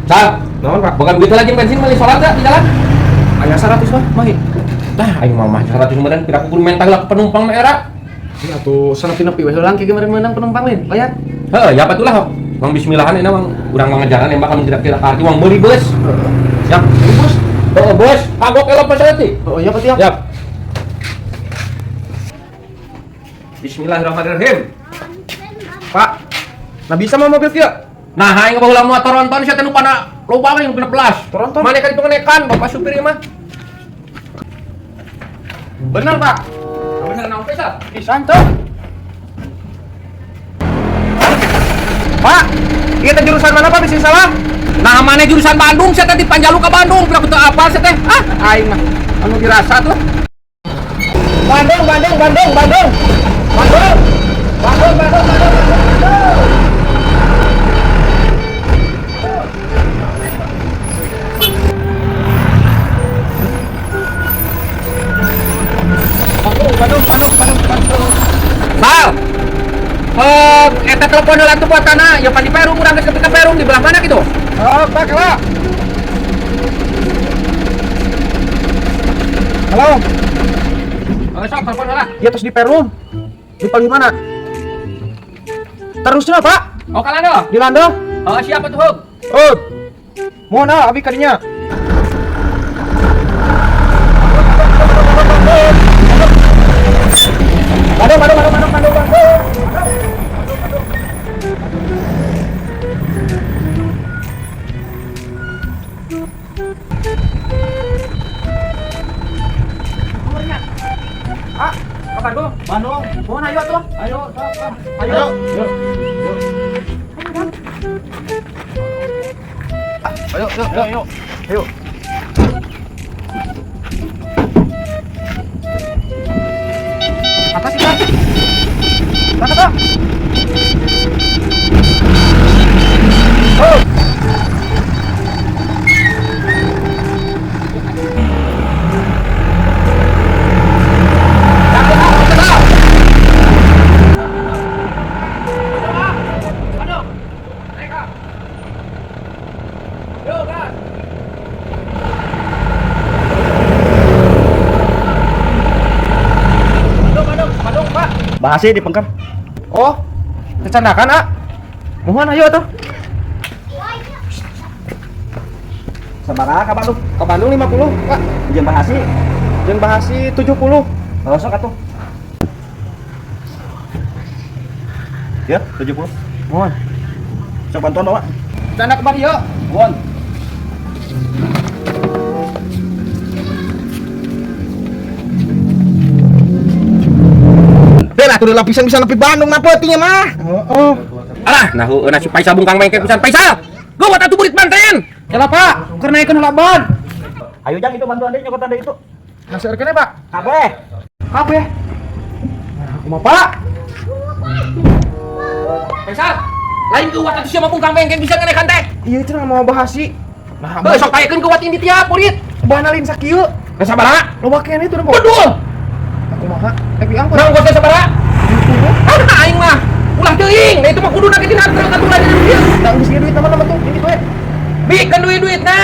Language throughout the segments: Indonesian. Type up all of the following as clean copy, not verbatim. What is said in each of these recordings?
Sal, Naon, Pak? bukan begitu lagi bensin beli sholat gak di jalan? Aya 100 mah, mahi. Nah, aing mah 100 kemudian pira kudu mental lah penumpang mah era. Ya tuh sana nepi we heulang kieu kemarin menang penumpang lain. Bayar. Heuh, ya patulah. Mang bismillahan ini mang urang mangajaran yang bakal kira-kira ka arti mang meuli beus. Siap. Bos. Oh, bos, kagok elok pasati. Oh iya, Pak Tiap. Siap. Bismillahirrahmanirrahim. Pak. Nah bisa mah mobil kieu. Nah, aing baheula motor nonton sia teh nu pada loba we nu 16. Tronton. Mane kan itu ngenekan bapak supir ieu mah. Bener, Pak. Bener naon teh sal? Pisan tuh. Pak, ieu teh jurusan mana, Pak? Bisa salah. Nah, mana jurusan Bandung sia teh di Panjalu ka Bandung, pira kudu apal sia teh. Ah, aing mah anu dirasa tuh. Bandung. Sal, eta telepon heula tuh buat kana, ya pan di Perum, urang geus ke Perum di belah mana gitu? Oh, Pak, halo. Halo. Sok telepon heula. Di atas di Perum. Di paling mana? Terusnya, Pak. Oh, kalando. Di Lando. Oh, siapa tuh, Hug? Oh. Mohon abi kadinya. Madu. Ah, ke Bandung. Mohon ayo tuh. Ayo. Ayo. Atas kita. Kata. Oh. Bahasa di pengkar. Oh, kecandakan, ah. Mohon ayo tuh. Sabaraha ka Bandung? Ke Bandung 50, Pak. Jeung bahasi. Jeung bahasi 70. Sok atuh. Ya, 70. Mohon. Sok bantuan bawa. Canda ke Bari, yuk. Mohon. Bela tuh lapisan bisa nepi Bandung na peutinya mah. Oh. Alah, nah si Paisa bungkang mengke pisan Paisa. Gawat atuh burit manten. Ya lah, Pak. Keur naikeun heula ban. Ayo jang itu bantuan deui nyokotan deui itu. Naseurekeun ya, Pak. Kabeh. Kabeh. Nah, kumaha, Pak? Paisa, lain gawat atuh sia mah bungkang mengke bisa ngenekan teh. Iya itu mau bahasi. Nah, Heuh, sok kayekeun gawat ini tiap burit. banalin sakieu. Nah sabaraha? Loba kene itu Betul. Kumaha? Tapi angkot. Nang kos teh sabaraha? Ah, aing mah ulah teuing. Nah itu mah kudu na kitu atuh lagi dia. Da geus duit teman-teman tuh. Ini tuh. Bikeun duit-duitna.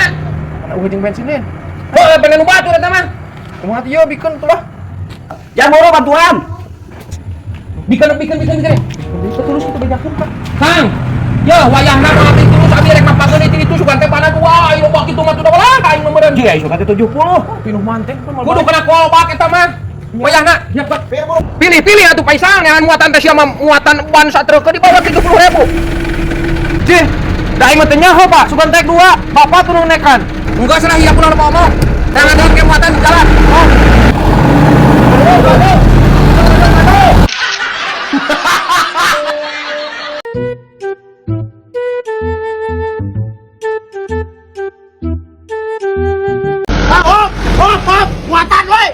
Ada ujung bensinnya. Heuh, pengen nu batur eta mah. Kumaha teh yeuh bikeun tuh lah. Jangan mau bantuan. Bikeun. Bisa terus kita banyakin, Pak. Kang, ya wayahna mah abdi terus abdi rek mapakeun itu sugan teh panah dua, ayo loba kitu mah teu ulah aing mah meureun. Iya, suka 70. Pinuh manten kan Kudu kena kolbak eta mah. Wayahna, ya Pak. Pilih atuh paisang dengan muatan teh sia mah muatan ban satreukeun di bawah 30.000. Cih, da aing mah teh nyaho, Pak. Sugan tek 2. Bapak tuh nekan. Enggak serah iya pun ngomong. Jangan ada ke muatan di jalan. Oh. Muatan woi.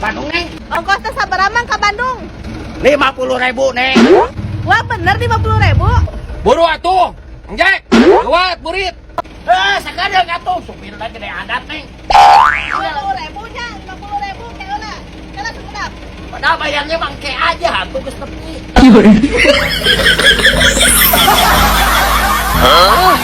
Bandung neng. Ongkos teh sabaraha mang ka Bandung? 50.000 neng. Wah bener 50.000. Buru atuh. Anjay. Kuat burit. Sekarang atuh supir lagi gede adat neng. 50.000 nya, 50.000 keona. Kana sedap. Padahal bayarnya mangke aja atuh geus nepi. Hah?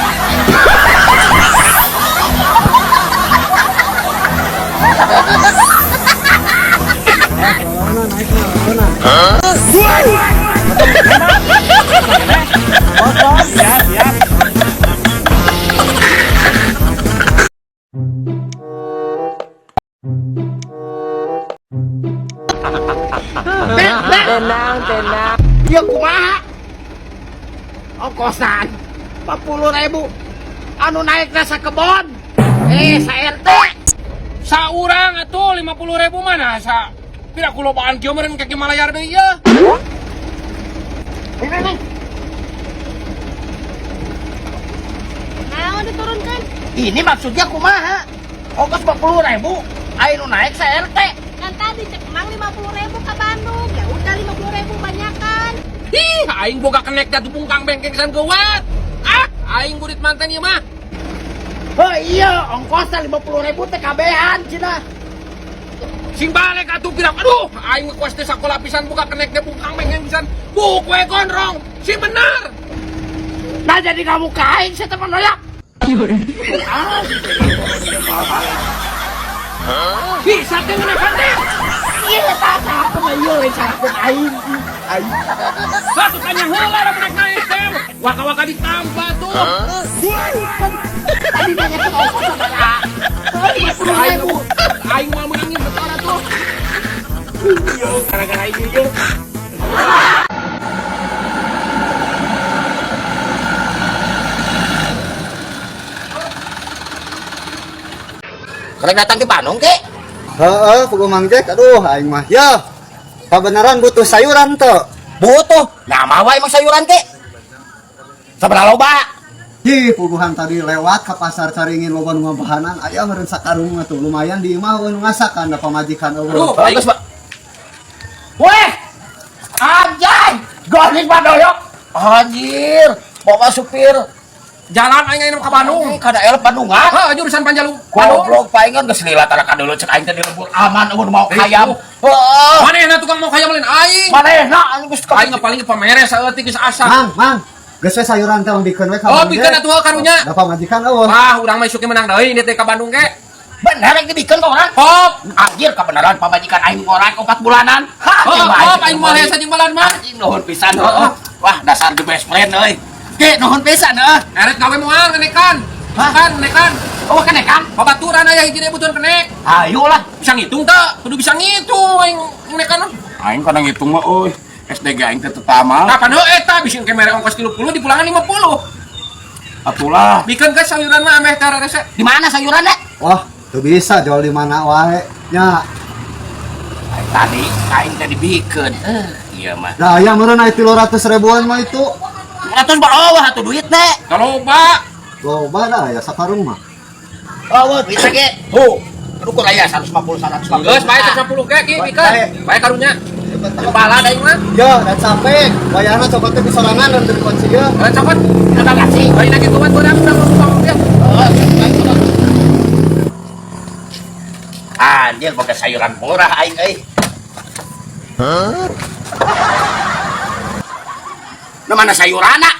tenang. Iya kumaha? Ongkosan 40.000. Anu naik rasa kebon. Sa RT. Saurang atuh 50.000 mana sa pira kulobaan kieu meureun kaki malayar deui ya. Ini. Nah, diturunkan. Ini maksudnya kumaha? Ongkos 40.000. Ayo naik sa RT. Kan tadi cek emang 50.000 ke Bandung. Ya udah 50.000 banyakan. Ih, aing boga kenek jatuh pungkang bengkeng san geuwat. Aing gurit manten ieu mah. Oh iya, ongkosan 50.000 teh kabehan cenah. Sing balik atuh pirang. Aduh, aing ngekuas teh sakola pisan boga kenek teh pungkang bengkeng pisan. Buk we gondrong. Si benar. Nah jadi kamu kain saya teman noyak. Bisa teh ngeunakan teh. Iya tata aku mah ieu lain sakeun aing. Satu tanya heula da budak naik teh. Waka-waka ditampa tuh. Tadi nanya ke ongkos sama Aing mau menangin betara tuh. Yo, gara-gara ini yo. Karena datang ke Bandung ke? Heeh, kudu mangjek. Aduh, aing mah. Ya. Kabenaran butuh sayuran tuh. Butuh. Nah mawa emang sayuran ke? Seberapa loba? Hi, puguhan tadi lewat ke pasar caringin loba nu bahanan. Aya meureun sakarung mah tuh lumayan di imah nu ngasakan da pamajikan eueuh. Bagus, Pak. Weh! Anjay! Gonik Pak Doyok. Anjir, bawa supir. Jalan aing aya ka Bandung. Kada elep Bandungan. Heeh, jurusan Panjalu. Bandung. Goblok paingan geus lila tara kadulu cek aing teh di lembur aman mun mau hayam. Itu. Heeh. Manehna tukang mau kaya meuleun aing. Manehna anjing geus Aing paling pamere saeutik geus asa. Mang. Geus we sayuran teh bikeun we ka Oh, Mangjek. bikeun atuh karunya. Da pamajikan eueuh. Ah, urang mah isuke menang deui ini teh ka Bandung ge. bener yang dibikeun ka orang. Hop. Anjir kebenaran pamajikan aing ngorek 4 bulanan. Ha, Hop, aing mah hese jeung balan mah. anjing nuhun pisan. Heeh. Wah, dasar di best friend euy. Ge, nuhun pisan heuh. Eret gawe moal kenekan. Hah? Kenekan. Oh, kene Kang. Babaturan aya hiji deui butuhan kenek. Ayolah. Bisa ngitung teh, kudu bisa ngitung aing kenekan. Aing kadang ngitung mah euy. SDG aing teh tetama. Kapan heuh eta bisin kamera ongkos 30 di pulangan 50. Atulah. Bikeun ke sayuran mah ameh tara rese. Di mana sayurannya? Wah, teu bisa jual di mana wae. Nya. Tadi aing teh dibikeun. Iya mah. Da aya meureun aya 300 ribuan mah itu. 100 bawah atuh duit teh. Kaloba. Loba da aya sakarung mah. Oh, bisa ge. Tuh. Ukur aya 150 150. Geus bae 110 ge ki bikeun. Bae karunya. Kepala da mah. Ya, dan sampai wayahna coba teh disorangan dan dari kunci ya. Copot. Terima kasih. Bari lagi tuan urang sama dia. Anjir, boga sayuran murah aing euy. Na mana sayurana?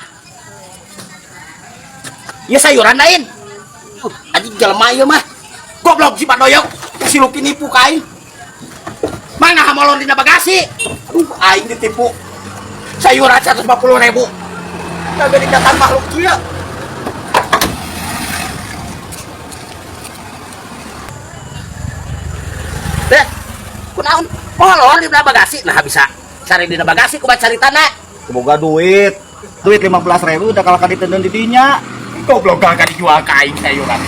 Ya sayuran lain. Anjing jelema ieu mah. Goblok si Pak Doyok. Si Luki nipu ka aing. Mana hamolon dina bagasi? Aduh, aing ditipu. Sayuran 150.000. Kagak datang makhluk kieu. Deh, kunaon? Molor di bagasi. Nah bisa cari di bagasi kumaha caritana. Boga duit. Duit 15.000 udah kalau kaditendon di dinya. Goblok gak dijual ka aing sayuran.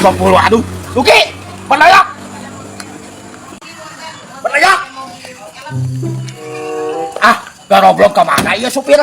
50 aduh. Luki, Pandayak. Pandayak. Ah, garoblok ka mana ieu supir?